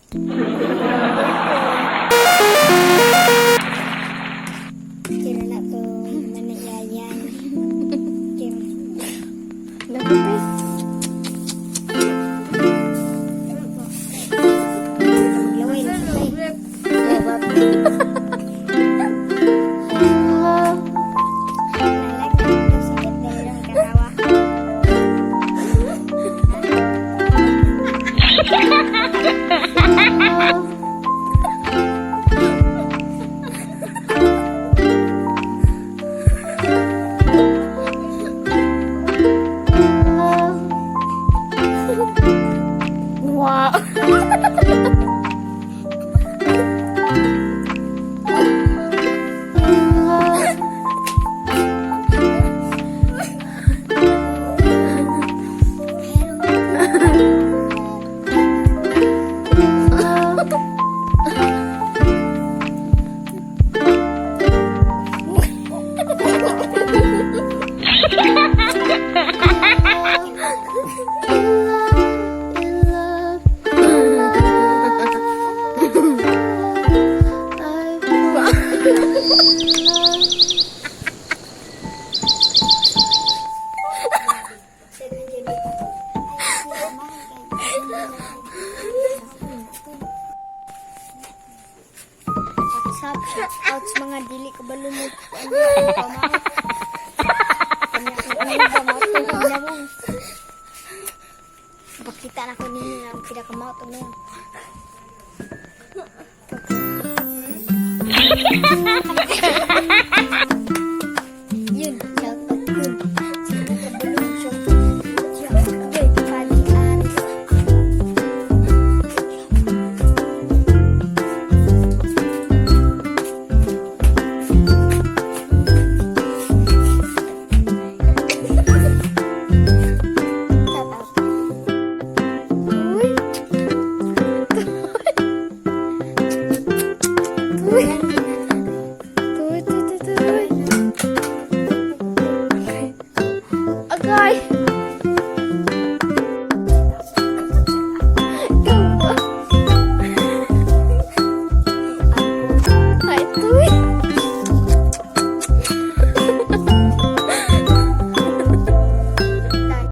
Kira na to manayayan. Kira. Nagpapay. Maglaway na siya. Nalag na ito sakit dahil ang karawa. Wow. Shout out sa mga dili ko balunod. Pakita na ko ninyo ang pinakamato na yun.